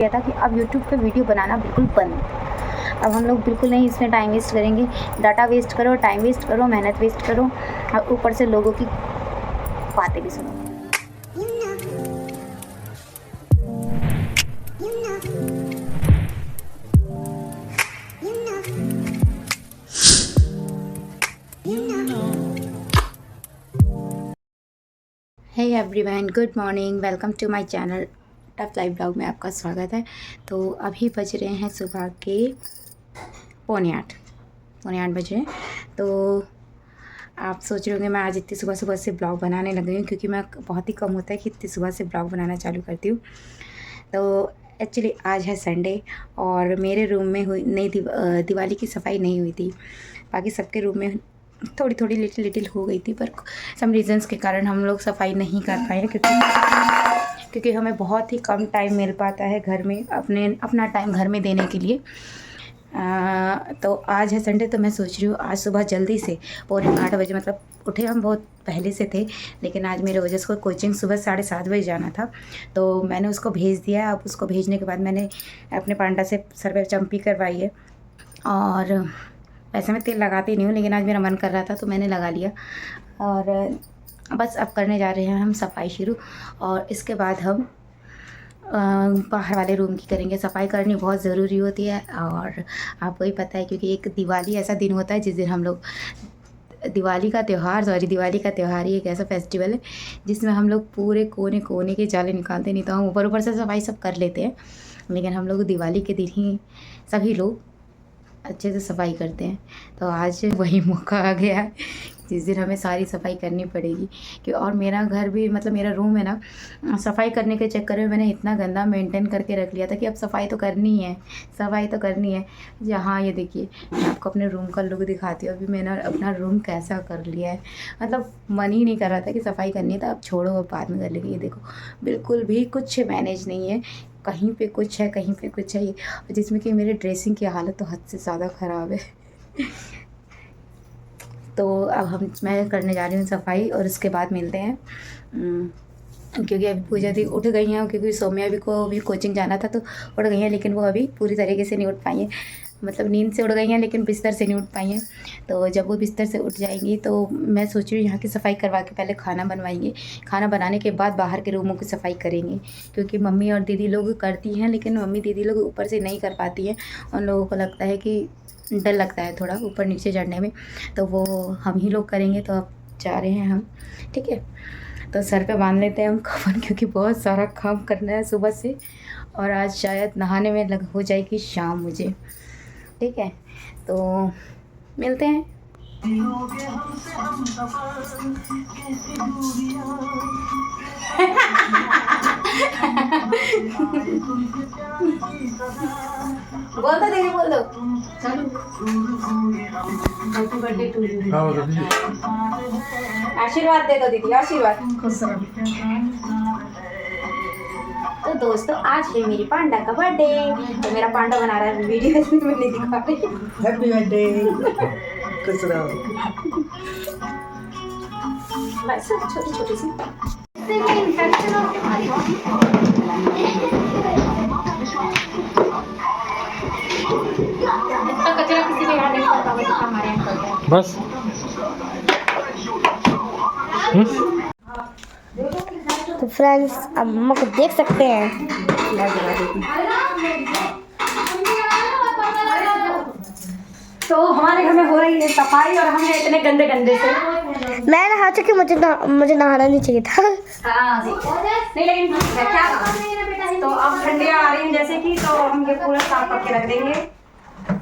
किया था कि अब यूट्यूब पे वीडियो बनाना बिल्कुल बंद। अब हम लोग बिल्कुल नहीं इसमें टाइम वेस्ट करेंगे। डाटा वेस्ट करो, टाइम वेस्ट करो, मेहनत वेस्ट करो और ऊपर से लोगों की बातें भी सुनो। Hey everyone, good morning, welcome to my channel tough life blog में आपका स्वागत है। तो अभी बज रहे हैं सुबह के पौने आठ बज रहे हैं। तो आप सोच रहे होंगे मैं आज इतनी सुबह सुबह से ब्लॉग बनाने लग गई हूँ, क्योंकि मैं बहुत ही कम होता है कि इतनी सुबह से ब्लॉग बनाना चालू करती हूँ। तो एक्चुअली आज है संडे और मेरे रूम में हुई नहीं दिवाली की सफाई नहीं हुई थी। बाकी सबके रूम में थोड़ी थोड़ी लिटिल हो गई थी, पर सम रीज़न्स के कारण हम लोग सफाई नहीं कर पाए, क्योंकि हमें बहुत ही कम टाइम मिल पाता है घर में अपना टाइम घर में देने के लिए। तो आज है संडे, तो मैं सोच रही हूँ आज सुबह जल्दी से 8:45 बजे, मतलब उठे हम बहुत पहले से थे, लेकिन आज मेरे वजह से कोचिंग सुबह 7:30 बजे जाना था, तो मैंने उसको भेज दिया। अब उसको भेजने के बाद मैंने अपने पांडा से सर पे चंपी करवाई है। और वैसे मैं तेल लगाती नहीं हूँ, लेकिन आज मेरा मन कर रहा था तो मैंने लगा लिया। और बस अब करने जा रहे हैं हम सफाई शुरू, और इसके बाद हम बाहर वाले रूम की करेंगे। सफाई करनी बहुत ज़रूरी होती है, और आपको ही पता है क्योंकि एक दिवाली ऐसा दिन होता है जिस दिन हम लोग दिवाली का त्यौहार ही एक ऐसा फेस्टिवल है जिसमें हम लोग पूरे कोने कोने के जाले निकालते। नहीं तो हम ऊपर से सफाई सब कर लेते हैं, लेकिन हम लोग दिवाली के दिन ही सभी लोग अच्छे से सफाई करते हैं। तो आज वही मौका आ गया है जिस दिन हमें सारी सफाई करनी पड़ेगी। कि और मेरा घर भी, मतलब मेरा रूम है ना, सफाई करने के चक्कर में मैंने इतना गंदा मेंटेन करके रख लिया था कि अब सफाई तो करनी है। जहाँ ये देखिए, मैं आपको अपने रूम का लुक दिखाती हूँ। अभी मैंने अपना रूम कैसा कर लिया है, मतलब मन ही नहीं कर रहा था कि सफाई करनी है, तो अब छोड़ो, अब बाद में कर लेंगे। ये देखो, बिल्कुल भी कुछ मैनेज नहीं है, कहीं पे कुछ है, कहीं पे कुछ है, जिसमें कि मेरे ड्रेसिंग की हालत तो हद से ज़्यादा ख़राब है। तो अब मैं करने जा रही हूँ सफाई, और उसके बाद मिलते हैं। क्योंकि अभी पूजा दी उठ गई हैं, क्योंकि सौम्या को भी कोचिंग जाना था तो उठ गई हैं, लेकिन वो अभी पूरी तरीके से नहीं उठ पाई हैं। मतलब नींद से उठ गई हैं, लेकिन बिस्तर से नहीं उठ पाई हैं। तो जब वो बिस्तर से उठ जाएंगी तो मैं सोच रही हूँ यहाँ की सफाई करवा के पहले खाना बनवाएंगे। खाना बनाने के बाद बाहर के रूमों की सफाई करेंगे, क्योंकि मम्मी और दीदी लोग करती हैं, लेकिन मम्मी दीदी लोग ऊपर से नहीं कर पाती हैं। उन लोगों को लगता है कि डर लगता है थोड़ा ऊपर नीचे चढ़ने में, तो वो हम ही लोग करेंगे। तो अब जा रहे हैं हम, ठीक है। तो सर पे बांध लेते हैं हम कफन, क्योंकि बहुत सारा काम करना है सुबह से, और आज शायद नहाने में हो जाएगी शाम मुझे, ठीक है। तो मिलते हैं। बोल दो दीदी, बोल दो। Happy birthday to you. आशीर्वाद दे दो दीदी, आशीर्वाद। तो दोस्तों, आज है मेरी पांडा का बर्थडे। तो मेरा पांडा बना रहा है वीडियो, इसमें मैं नहीं दिखा रही। Happy birthday. खुश रहो। बस छोटी छोटी सी इतना कचरा किसी को यहाँ नहीं पड़ता, वो तो हमारे यहाँ पड़ता है बस। तो फ्रेंड्स, अब मम्मा को देख सकते हैं। तो हमारे घर में हो रही है सफाई, और हम इतने गंदे गंदे से मैं नहा चुकी, मुझे नहाना नहीं चाहिए था। हाँ नहीं, लेकिन क्या तो अब ठंडियाँ आ रही हैं जैसे कि, तो हम ये पूरा साफ करके रख देंगे,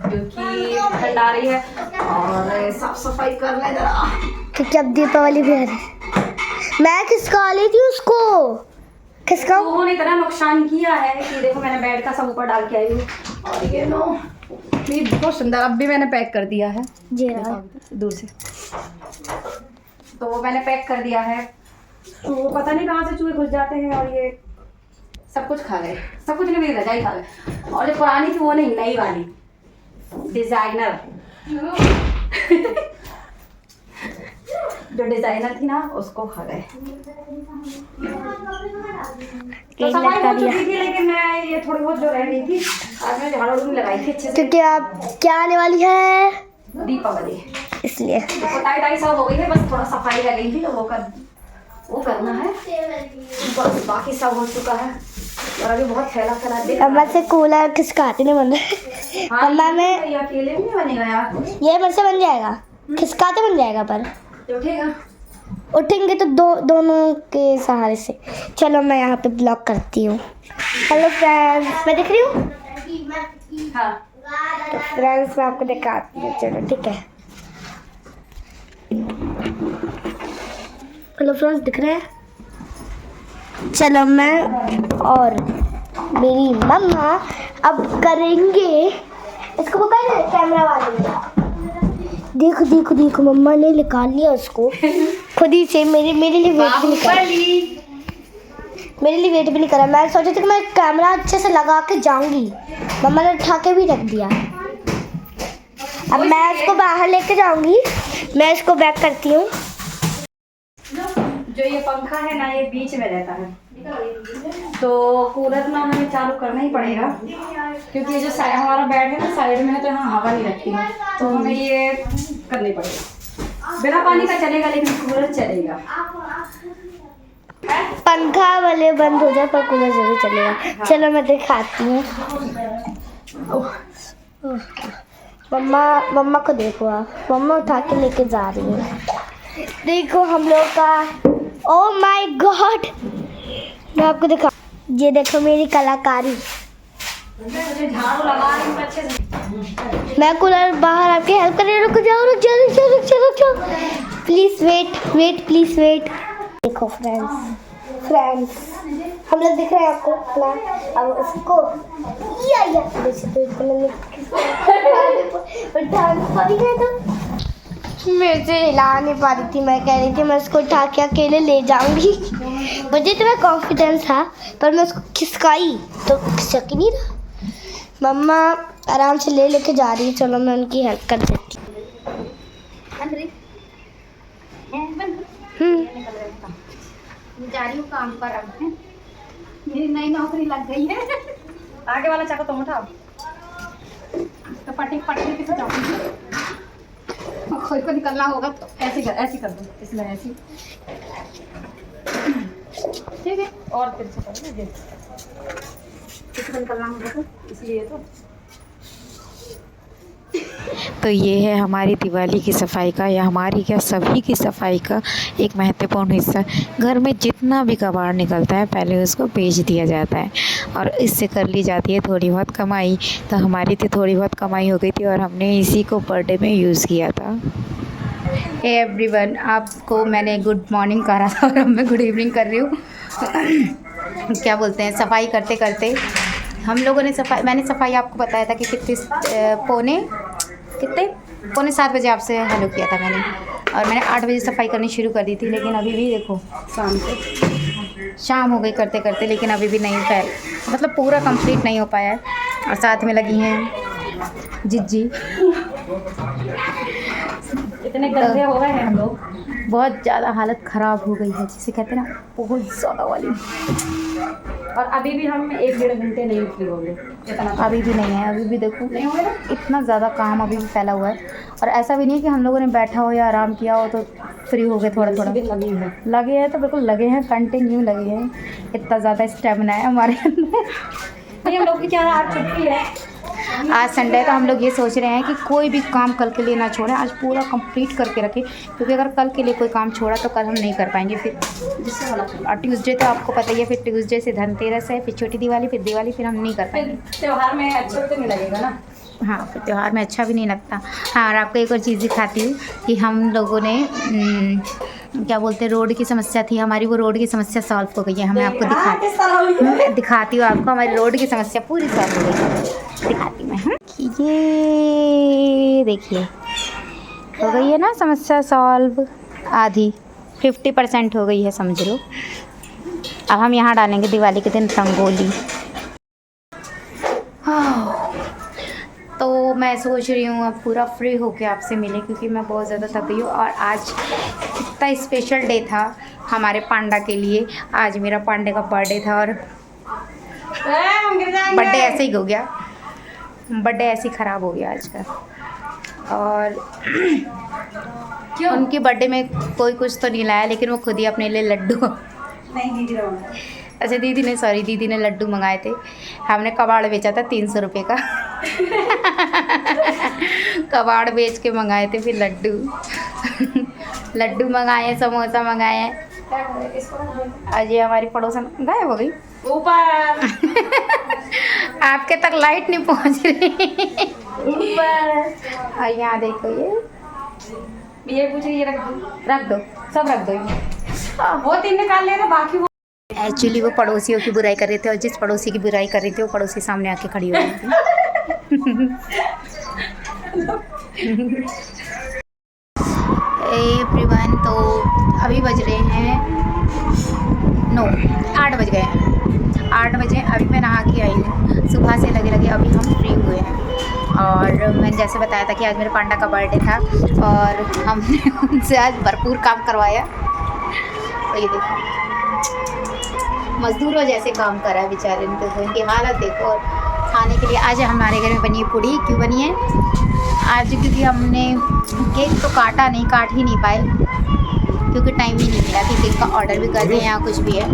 क्योंकि ठंड आ रही है। और साफ सफाई कर ले जरा, क्योंकि अब दीपावली भी आ रही है। मैं खिसका ली थी उसको, खिसका। उन्होंने इतना नुकसान किया है कि देखो, मैंने बेड का सब ऊपर डाल के आई हूँ, और ये लो, ये बहुत सुंदर। अब भी मैंने पैक कर दिया है जी दूर से, तो वो मैंने पैक कर दिया है। तो वो पता नहीं कहाँ से चूहे घुस जाते हैं, और ये सब कुछ खा गए, सब कुछ नहीं, मेरी रजाई खा गए। और जो पुरानी थी वो नहीं, नई वाली डिजाइनर जो डिजाइनर थी ना उसको खा गए। तो केक सफाई लटका हो दिया चुकी थी, लेकिन मैं ये थोड़ी बहुत जो रह गई थी आज मैं झाड़ू नहीं लगाई थी अच्छे से। क्योंकि आप क्या आने वाली है दीपावली इसलिए। टाई सब हो गई है, बस थोड़ा सफाई रह गई थी तो वो करना है, बस बाकी सब हो चुका है। और अभी बहुत फैला देख अम्मा से कूलर किसका हाथ नहीं बन रहा। हाँ, अम्मा में ये अकेले भी नहीं बनेगा यार, ये मेरे से बन जाएगा, खिसकाते बन जाएगा, पर उठेगा। उठेंगे तो दोनों के सहारे से। चलो मैं यहाँ पे ब्लॉक करती हूँ। हेलो फ्रेंड्स, मैं दिख रही हूँ। हाँ तो फ्रेंड्स मैं आपको दिखाती हूँ, चलो ठीक है। हेलो फ्रेंड्स, दिख रहे हैं। चलो मैं और मेरी मम्मा अब करेंगे इसको, पकड़ ले कैमरा वाले। देखो देखो देखो, मम्मा ने निकाल लिया उसको खुद ही से। मेरे लिए वेट भी नहीं करा, मेरे लिए वेट भी नहीं करा। मैं सोचा था कि मैं कैमरा अच्छे से लगा के जाऊंगी, मम्मा ने उठा के भी रख दिया। अब मैं इसको बाहर लेके जाऊंगी, मैं इसको बैक करती हूँ। जो ये पंखा है ना, ये बीच में रहता है, तो कूलर ना हमें चालू करना ही पड़ेगा, क्योंकि ये जो हमारा बेड है ना साइड में है, तो यहाँ हवा नहीं लगती है, तो हमें ये करनी पड़ेगा। बिना पानी का चलेगा लेकिन कूलर चलेगा। पंखा वाले बंद हो जाए पर कूलर जरूर चलेगा। चलो मैं दिखाती हूँ। मम्मा को देखो, आप मम्मा उठा के लेके जा रही है। देखो हम लोग का, ओ माय गॉड, मैं आपको दिखा, ये देखो मेरी कलाकारी। झाड़ू लगा रही हूँ अच्छे से। मैं कूलर बाहर आपके हेल्प कर रही हूँ। रुक जाओ प्लीज वेट प्लीज वेट। देखो फ्रेंड्स हम लोग दिख रहे हैं आपको ना। अब उसको मेरे से हिला नहीं पा रही थी। मैं कह रही थी मैं उसको उठा के अकेले ले जाऊंगी, मुझे तो मैं कॉन्फिडेंस था, पर मैं उसको खिसकाई तो खिसक ही नहीं रहा। मम्मा आराम से लेके जा रही है। चलो मैं उनकी हेल्प कर देती हूँ। जा रही हूँ काम पर, अब मेरी नई नौकरी लग गई है। आगे वाला चाकू तुम उठाओ, तो पट्टी किसे जाऊंगी, खोल को निकलना होगा तो ऐसे कर दो, इसमें ऐसी ठीक है। और फिर से करो ना, किसी को निकलना होगा तो इसलिए तो ये है हमारी दिवाली की सफाई का, या हमारी क्या सभी की सफाई का एक महत्वपूर्ण हिस्सा। घर में जितना भी कबाड़ निकलता है पहले उसको बेच दिया जाता है, और इससे कर ली जाती है थोड़ी बहुत कमाई। तो हमारी तो थोड़ी बहुत कमाई हो गई थी और हमने इसी को बर्थडे में यूज़ किया था। हे एवरीवन, आपको मैंने गुड मॉर्निंग कहा था और अब मैं गुड इवनिंग कर रही हूँ। क्या बोलते हैं, सफाई करते करते हम लोगों ने मैंने सफाई आपको बताया था कि पौने 7 बजे आपसे हेलो किया था मैंने, और मैंने 8 बजे सफाई करनी शुरू कर दी थी। लेकिन अभी भी देखो शाम हो गई करते करते, लेकिन अभी भी नहीं मतलब पूरा कंप्लीट नहीं हो पाया है। और साथ में लगी हैं जिज्जी। इतने गंदे हो गए हैं हम लोग, बहुत ज़्यादा हालत ख़राब हो गई है, जिसे कहते हैं ना बहुत ज़्यादा वाली। और अभी भी हम 1-1.5 घंटे नहीं फ्री हो गए, अभी भी नहीं है। अभी भी देखो इतना ज़्यादा काम अभी भी फैला हुआ है। और ऐसा भी नहीं कि हम लोगों ने बैठा हो या आराम किया हो तो फ्री हो गए, थोड़ा लगे हैं तो बिल्कुल लगे हैं, कंटिन्यू लगे हैं। इतना ज़्यादा स्टेमिना है हमारे अंदर। हम लोग की क्या आज छुट्टी है, आज संडे, तो हम लोग ये सोच रहे हैं कि कोई भी काम कल के लिए ना छोड़ें, आज पूरा कंप्लीट करके रखें, क्योंकि अगर कल के लिए कोई काम छोड़ा तो कल हम नहीं कर पाएंगे फिर। और ट्यूसडे तो आपको पता ही है, फिर ट्यूसडे से धनतेरस है, फिर छोटी दिवाली, फिर दिवाली, फिर हम नहीं कर पाएंगे। त्यौहार में अच्छा तो नहीं लगेगा ना। हाँ, फिर त्यौहार में अच्छा भी नहीं लगता। हाँ, और आपको एक और चीज़ दिखाती हूँ कि हम लोगों ने क्या बोलते हैं, रोड की समस्या थी हमारी, वो रोड की समस्या सॉल्व हो गई है। हमें आपको दिखाती हूँ आपको, हमारी रोड की समस्या पूरी सॉल्व हो गई है, दिखाती हूँ मैं। ये देखिए हो गई है ना समस्या सॉल्व, आधी 50% हो गई है समझ लो। अब हम यहाँ डालेंगे दिवाली के दिन रंगोली। तो मैं सोच रही हूँ अब पूरा फ्री होके आपसे मिले, क्योंकि मैं बहुत ज़्यादा थक गई हूँ। और आज इतना स्पेशल डे था हमारे पांडा के लिए। आज मेरा पांडे का बर्थडे था और बर्थडे ऐसे ही हो गया, बर्थडे ऐसे ही ख़राब हो गया आज का। और उनकी बर्थडे में कोई कुछ तो नहीं लाया, लेकिन वो खुद ही अपने लिए लड्डू, अच्छा दीदी ने, सॉरी दीदी ने लड्डू मंगाए थे। हमने कबाड़ बेचा था 300 रुपये का कबाड़ बेच के मंगाए थे फिर लड्डू लड्डू मंगाए, समोसा मंगाए। आज ये हमारी पड़ोसन गायब हो गई ऊपर आपके तक लाइट नहीं पहुंच रही ऊपर। और यहाँ देखो ये पूछ रही है, रख दो सब रख दो, वो 3 निकाल लेना बाकी। एक्चुअली वो पड़ोसियों की बुराई कर रहे थे, और जिस पड़ोसी की बुराई कर रहे थे वो पड़ोसी सामने आके खड़ी हो गई थी एवरीवन, तो अभी बज रहे हैं 8 बज गए हैं, 8 बजे। अभी मैं नहा के आई हूँ, सुबह से लगे लगे अभी हम फ्री हुए हैं। और मैंने जैसे बताया था कि आज मेरे पांडा का बर्थडे था, और हमने उनसे आज भरपूर काम करवाया। तो ये देखो मज़दूरों जैसे काम करा है बेचारे ने, तो इनकी हालत देखो। और खाने के लिए आज हमारे घर में बनी है पूड़ी। क्यों बनी है आज? क्योंकि हमने केक तो काट ही नहीं पाए, क्योंकि टाइम ही नहीं मिला कि केक का ऑर्डर भी कर दें या कुछ भी है।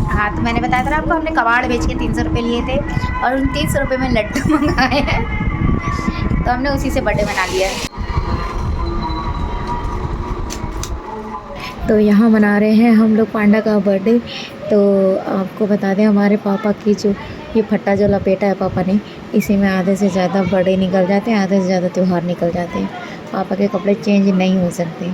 हाँ, तो मैंने बताया था ना आपको, हमने कबाड़ बेच के 300 रुपये लिए थे, और उन 300 रुपये में लड्डू मंगाए हैं, तो हमने उसी से बर्थडे मना लिया है। तो यहाँ मना रहे हैं हम लोग पांडा का बर्थडे। तो आपको बता दें, हमारे पापा की जो ये फट्टा जो लपेटा है पापा ने, इसी में आधे से ज़्यादा बर्थडे निकल जाते हैं, आधे से ज़्यादा त्यौहार निकल जाते हैं। पापा के कपड़े चेंज नहीं हो सकते।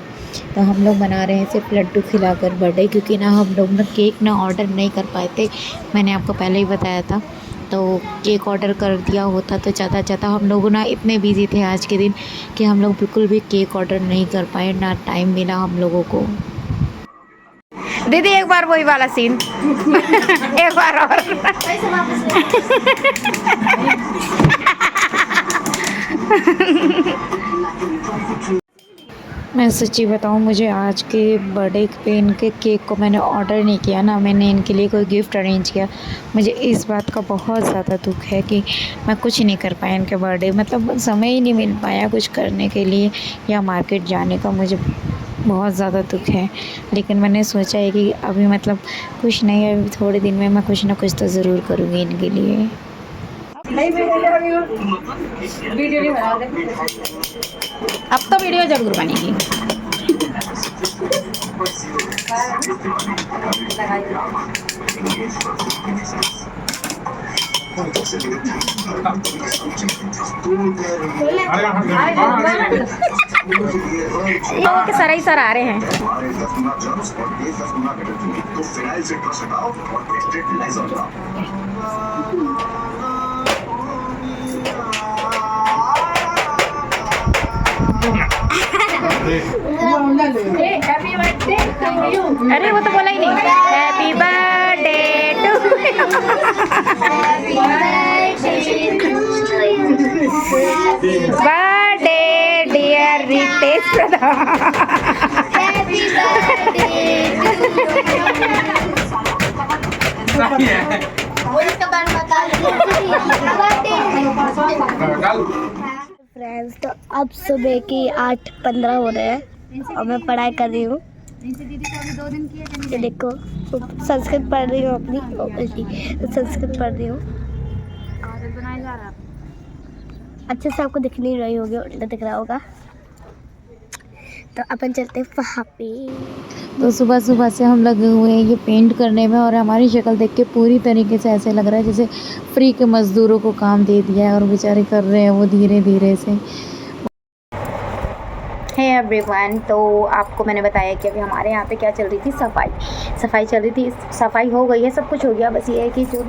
तो हम लोग मना रहे हैं सिर्फ लड्डू खिलाकर बर्थडे, क्योंकि ना हम लोग ना केक ना ऑर्डर नहीं कर पाए थे, मैंने आपको पहले ही बताया था। तो केक ऑर्डर कर दिया होता तो ज़्यादा हम लोग ना इतने बिजी थे आज के दिन कि हम लोग बिल्कुल भी केक ऑर्डर नहीं कर पाए, ना टाइम मिला हम लोगों को। दीदी एक बार वही वाला सीन एक बार और मैं सच्ची बताऊँ, मुझे आज के बर्थडे पे इनके केक को मैंने ऑर्डर नहीं किया ना, मैंने इनके लिए कोई गिफ्ट अरेंज किया। मुझे इस बात का बहुत ज़्यादा दुख है कि मैं कुछ नहीं कर पाया इनके बर्थडे, मतलब समय ही नहीं मिल पाया कुछ करने के लिए या मार्केट जाने का। मुझे बहुत ज़्यादा दुख है, लेकिन मैंने सोचा है कि अभी मतलब कुछ नहीं है, अभी थोड़े दिन में मैं कुछ ना कुछ तो ज़रूर करूँगी इनके लिए। वीडियो नहीं बना रहे, अब तो वीडियो ज़रूर बनेगी। ओके सर, सर आ रहे हैं। अरे वो तो बोला ही नहीं, happy birthday to birthday dear Ritesh Pradhan. Friends, तो अब सुबह की 8:15 हो रहे हैं और मैं पढ़ाई कर रही हूँ। ये देखो, संस्कृत पढ़ रही हूँ अपनी, संस्कृत पढ़ रही हूँ। अच्छे से आपको दिख नहीं रही होगी, उल्टा दिख रहा होगा। तो अपन चलते हैं वहाँ पे। तो सुबह सुबह से हम लगे हुए हैं ये पेंट करने में, और हमारी शक्ल देख के पूरी तरीके से ऐसे लग रहा है जैसे फ्री के मज़दूरों को काम दे दिया है और बेचारे कर रहे हैं वो धीरे धीरे से। है एवरीवन, तो आपको मैंने बताया कि अभी हमारे यहाँ पे क्या चल रही थी, सफाई चल रही थी। सफाई हो गई है, सब कुछ हो गया, बस ये है कि जो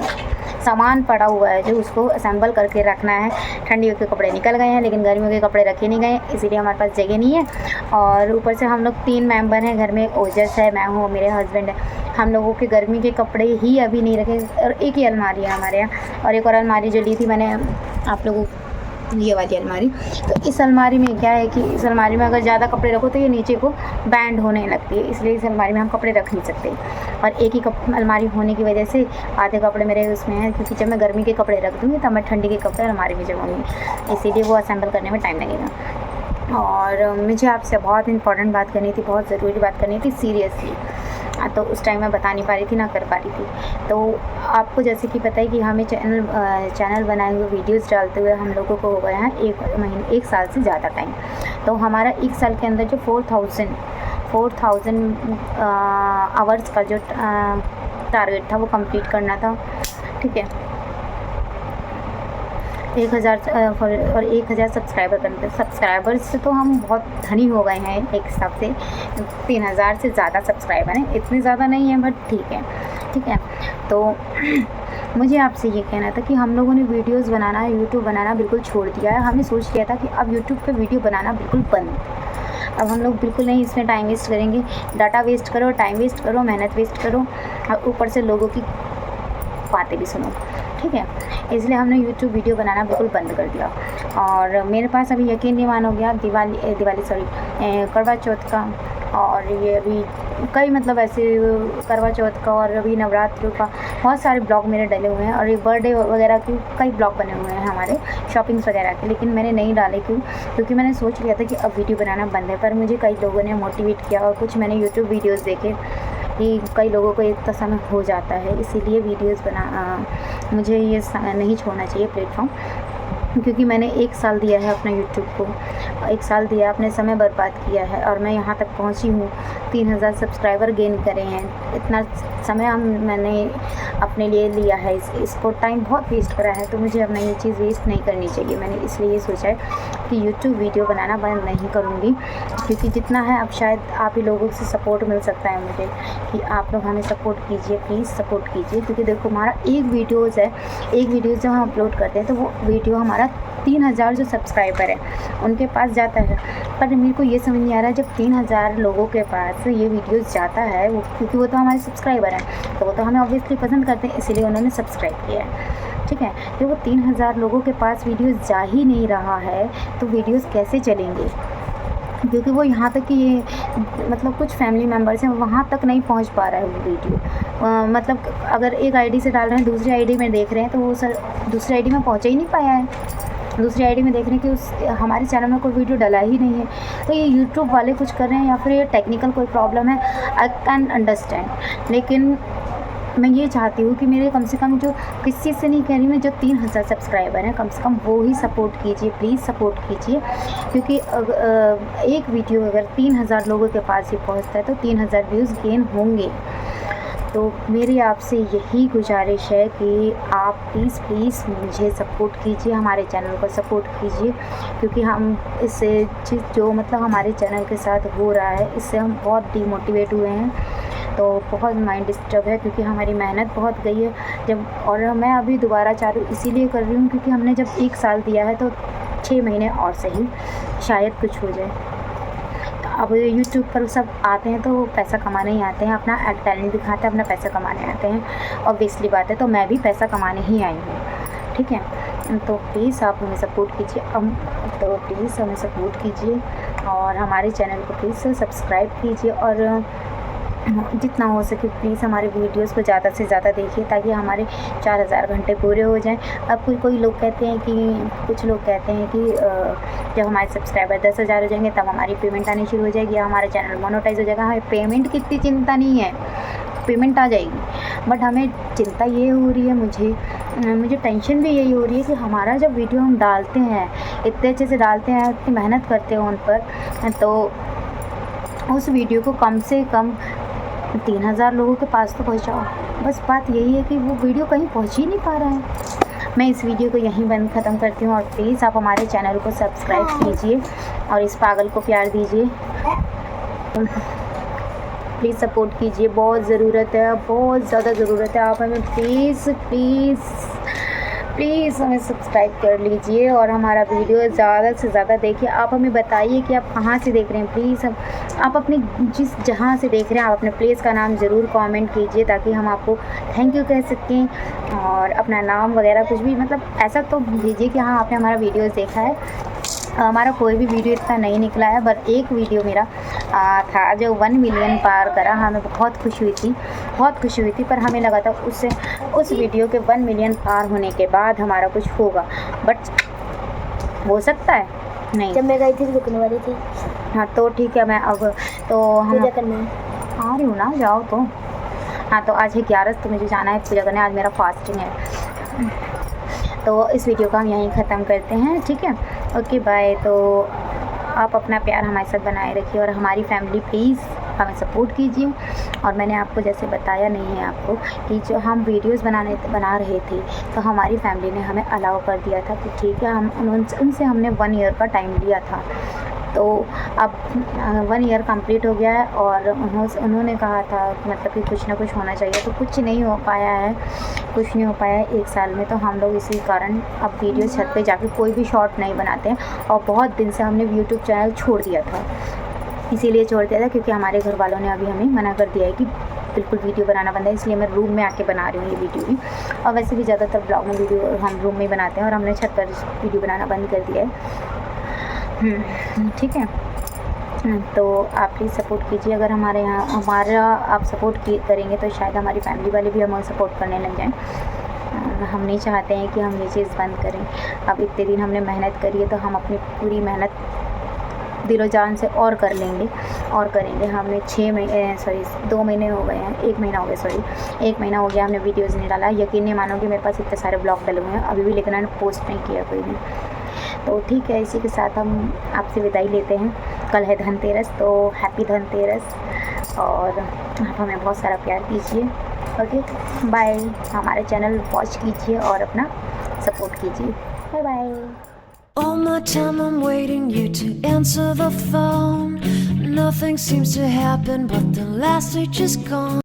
सामान पड़ा हुआ है जो उसको असेंबल करके रखना है। ठंडियों के कपड़े निकल गए हैं, लेकिन गर्मियों के कपड़े रखे नहीं गए, इसीलिए हमारे पास जगह नहीं है। और ऊपर से हम लोग 3 मेंबर हैं घर में, ओजस है, मैं हूँ, मेरे हस्बैंड है। हम लोगों के गर्मी के कपड़े ही अभी नहीं रखे, और एक ही अलमारी है हमारे यहाँ। और एक और अलमारी जो ली थी मैंने आप लोगों ये वाली अलमारी। तो इस अलमारी में क्या है कि इस अलमारी में अगर ज़्यादा कपड़े रखो तो ये नीचे को बैंड होने लगती है, इसलिए इस अलमारी में हम कपड़े रख नहीं सकते। और एक ही अलमारी होने की वजह से आधे कपड़े मेरे उसमें हैं, क्योंकि जब मैं गर्मी के कपड़े रख दूँगी तब मैं ठंडी के कपड़े अलमारी में जमाऊँगी, इसीलिए वो असेंबल करने में टाइम लगेगा। और मुझे आपसे बहुत इंपॉर्टेंट बात करनी थी, बहुत ज़रूरी बात करनी थी सीरियसली, तो उस टाइम मैं बता नहीं पा रही थी, ना कर पा रही थी। तो आपको जैसे कि पता है कि हमें चैनल बनाए हुए वीडियोस डालते हुए हम लोगों को हो गया है 1 साल से ज़्यादा टाइम। तो हमारा 1 साल के अंदर जो 4000 आवर्स का जो टारगेट था वो कंप्लीट करना था, ठीक है। 1000 सब्सक्राइबर करते, सब्सक्राइबर्स से तो हम बहुत धनी हो गए हैं एक हिसाब से। 3000 से ज़्यादा सब्सक्राइबर हैं, इतने ज़्यादा नहीं है बट ठीक है। तो मुझे आपसे ये कहना था कि हम लोगों ने वीडियोस बनाना, यूट्यूब बनाना बिल्कुल छोड़ दिया है। हमने सोच लिया था कि अब यूट्यूब पे वीडियो बनाना बिल्कुल बंद। अब हम लोग बिल्कुल नहीं इसमें टाइम वेस्ट करेंगे। डाटा वेस्ट करो, टाइम वेस्ट करो, मेहनत वेस्ट करो और ऊपर से लोगों की बातें भी सुनो, ठीक है। इसलिए हमने यूट्यूब वीडियो बनाना बिल्कुल बंद कर दिया। और मेरे पास अभी यकीन नहीं मान हो गया करवा चौथ का, और ये अभी कई मतलब ऐसे करवा चौथ का और अभी नवरात्रि का बहुत सारे ब्लॉग मेरे डले हुए हैं, और ये बर्थडे वगैरह के कई ब्लॉग बने हुए हैं हमारे शॉपिंग्स वगैरह के, लेकिन मैंने नहीं डाले। क्योंकि मैंने सोच लिया था कि अब वीडियो बनाना बंद है। पर मुझे कई लोगों ने मोटिवेट किया और कुछ मैंने यूट्यूब वीडियोज़ देखे कि कई लोगों को एक समय हो जाता है, इसीलिए वीडियोज़ मुझे ये नहीं छोड़ना चाहिए प्लेटफॉर्म, क्योंकि मैंने 1 साल दिया है अपना यूट्यूब को, 1 साल दिया, अपने समय बर्बाद किया है और मैं यहाँ तक पहुँची हूँ। 3000 सब्सक्राइबर गेन करे हैं, इतना समय मैंने अपने लिए लिया है, इसको टाइम बहुत वेस्ट करा है। तो मुझे अब ये चीज़ वेस्ट नहीं करनी चाहिए। मैंने इसलिए ये सोचा है कि यूट्यूब वीडियो बनाना बंद नहीं करूँगी, क्योंकि जितना है अब शायद आप ही लोगों से सपोर्ट मिल सकता है मुझे, कि आप लोग हमें सपोर्ट कीजिए, प्लीज़ सपोर्ट कीजिए। क्योंकि देखो हमारा एक वीडियोज़ जब हम अपलोड करते हैं तो वो वीडियो हमारा 3000 जो सब्सक्राइबर है उनके पास जाता है। पर मेरे को ये समझ नहीं आ रहा है, जब 3000 लोगों के पास ये वीडियोस जाता है, वो क्योंकि वो तो हमारे सब्सक्राइबर हैं, तो वो तो हमें ऑब्वियसली पसंद करते हैं, इसीलिए उन्होंने सब्सक्राइब किया है, ठीक है। तो वो 3000 लोगों के पास वीडियोस जा ही नहीं रहा है तो वीडियोस कैसे चलेंगे? क्योंकि वो यहाँ तक कि ये मतलब कुछ फैमिली मेम्बर्स हैं, वहाँ तक नहीं पहुँच पा रहा है वो वीडियो। मतलब अगर एक आईडी से डाल रहे हैं, दूसरी आईडी में देख रहे हैं, तो वो दूसरी आईडी में पहुँचा ही नहीं पाया है। दूसरी आईडी में देख रहे हैं कि हमारे चैनल में कोई वीडियो डला ही नहीं है। तो ये यूट्यूब वाले कुछ कर रहे हैं या फिर ये टेक्निकल कोई प्रॉब्लम है, आई कैन अंडरस्टैंड। लेकिन मैं ये चाहती हूँ कि मेरे कम से कम, जो किसी चीज़ से नहीं कह रही मैं, जो 3000 सब्सक्राइबर हैं कम से कम वो ही सपोर्ट कीजिए, प्लीज़ सपोर्ट कीजिए। क्योंकि एक वीडियो अगर 3000 लोगों के पास ही पहुँचता है तो 3000 व्यूज़ गेन होंगे। तो मेरी आपसे यही गुजारिश है कि आप प्लीज़ मुझे सपोर्ट कीजिए, हमारे चैनल को सपोर्ट कीजिए। क्योंकि हम इससे जो मतलब हमारे चैनल के साथ हो रहा है, इससे हम बहुत डिमोटिवेट हुए हैं। तो बहुत माइंड डिस्टर्ब है, क्योंकि हमारी मेहनत बहुत गई है और मैं अभी दोबारा चालू इसीलिए कर रही हूँ क्योंकि हमने जब 1 साल दिया है तो 6 महीने और सही, शायद कुछ हो जाए। अब यूट्यूब पर सब आते हैं तो पैसा कमाने ही आते हैं, अपना टैलेंट दिखाते हैं, अपना पैसा कमाने आते हैं। ऑब्वियसली बात है, तो मैं भी पैसा कमाने ही आई हूँ, ठीक है। तो प्लीज़ आप हमें सपोर्ट कीजिए, और हमारे चैनल को प्लीज़ सब्सक्राइब कीजिए, और जितना हो सके प्लीज़ हमारे वीडियोस को ज़्यादा से ज़्यादा देखिए, ताकि हमारे 4000 घंटे पूरे हो जाएं। अब कोई लोग कहते हैं कि कुछ लोग कहते हैं कि जब हमारे सब्सक्राइबर 10,000 हो जाएंगे तब हमारी पेमेंट आनी शुरू हो जाएगी, हमारा चैनल मोनेटाइज हो जाएगा। हमें पेमेंट की इतनी चिंता नहीं है, पेमेंट आ जाएगी। बट हमें चिंता ये हो रही है, मुझे टेंशन भी यही हो रही है कि हमारा जब वीडियो हम डालते हैं, इतने अच्छे से डालते हैं, इतनी मेहनत करते हैं उन पर, तो उस वीडियो को कम से कम 3000 लोगों के पास तो पहुंचाओ। बस बात यही है कि वो वीडियो कहीं पहुंच ही नहीं पा रहा है। मैं इस वीडियो को यहीं बंद ख़त्म करती हूँ, और प्लीज़ आप हमारे चैनल को सब्सक्राइब कीजिए और इस पागल को प्यार दीजिए। प्लीज़ सपोर्ट कीजिए, बहुत ज़रूरत है, बहुत ज़्यादा ज़रूरत है। आप हमें प्लीज़ हमें सब्सक्राइब कर लीजिए और हमारा वीडियो ज़्यादा से ज़्यादा देखिए। आप हमें बताइए कि आप कहाँ से देख रहे हैं, प्लीज़ आप अपने जिस जहाँ से देख रहे हैं आप अपने प्लेस का नाम ज़रूर कमेंट कीजिए, ताकि हम आपको थैंक यू कह सकें, और अपना नाम वगैरह कुछ भी, मतलब ऐसा तो भेजिए कि हाँ आपने हमारा वीडियोस देखा है। हमारा कोई भी वीडियो इतना नहीं निकला है, बट एक वीडियो मेरा था जो 1 मिलियन पार करा। हमें बहुत खुशी हुई थी, पर हमें लगा था उस वीडियो के 1 मिलियन पार होने के बाद हमारा कुछ होगा, बट हो सकता है नहीं। जब मैं गई थी रुकने वाली थी। हाँ तो ठीक है, मैं अब तो हम पूजा करना है। आ रही हूँ ना, जाओ तो। हाँ तो आज है 11, तो मुझे जाना है पूजा करने, आज मेरा फास्टिंग है। तो इस वीडियो को हम यहीं ख़त्म करते हैं, ठीक है, ओके बाय। तो आप अपना प्यार हमारे साथ बनाए रखिए, और हमारी फैमिली प्लीज़ हमें सपोर्ट कीजिए। और मैंने आपको जैसे बताया नहीं है आपको कि जो हम वीडियोस बना रहे थे, तो हमारी फैमिली ने हमें अलाउ कर दिया था कि ठीक है, हम उनसे हमने 1 ईयर का टाइम लिया था। तो अब 1 ईयर कंप्लीट हो गया है, और उन्होंने कहा था मतलब कि कुछ ना कुछ होना चाहिए, तो कुछ नहीं हो पाया है 1 साल में। तो हम लोग इसी कारण अब वीडियो छत पे जाके कोई भी शॉर्ट नहीं बनाते हैं, और बहुत दिन से हमने यूट्यूब चैनल छोड़ दिया था। इसीलिए छोड़ दिया था क्योंकि हमारे घर वालों ने अभी हमें मना कर दिया है कि बिल्कुल वीडियो बनाना बंद है, इसलिए मैं रूम में आके बना रही हूँ ये वीडियो भी। और वैसे भी ज़्यादातर ब्लॉग में वीडियो हम रूम में बनाते हैं, और हमने छत पर वीडियो बनाना बंद कर दिया है, ठीक है। तो आप प्लीज़ सपोर्ट कीजिए। अगर हमारा आप सपोर्ट करेंगे तो शायद हमारी फैमिली वाले भी हमें सपोर्ट करने लग जाएं। हम नहीं चाहते हैं कि हम ये चीज़ बंद करें। अब इतने दिन हमने मेहनत करी है, तो हम अपनी पूरी मेहनत दिलो जान से और कर लेंगे और करेंगे। हमने 2 महीने हो गए हैं, 1 महीना हो गया, 1 महीना हो गया हमने वीडियोज़ नहीं डाला। यकीन नहीं मानोगे, मेरे पास इतने सारे ब्लॉग डले हुए हैं अभी भी, लेकिन मैंने पोस्ट नहीं किया कोई भी। तो ठीक है, इसी के साथ हम आपसे विदाई लेते हैं। कल है धनतेरस, तो हैप्पी धनतेरस, और आप हमें बहुत सारा प्यार दीजिए, ओके बाय। हमारे चैनल वॉच कीजिए और अपना सपोर्ट कीजिए, bye bye. All my time I'm waiting you to answer the phone. Nothing seems to happen, but the last day just gone.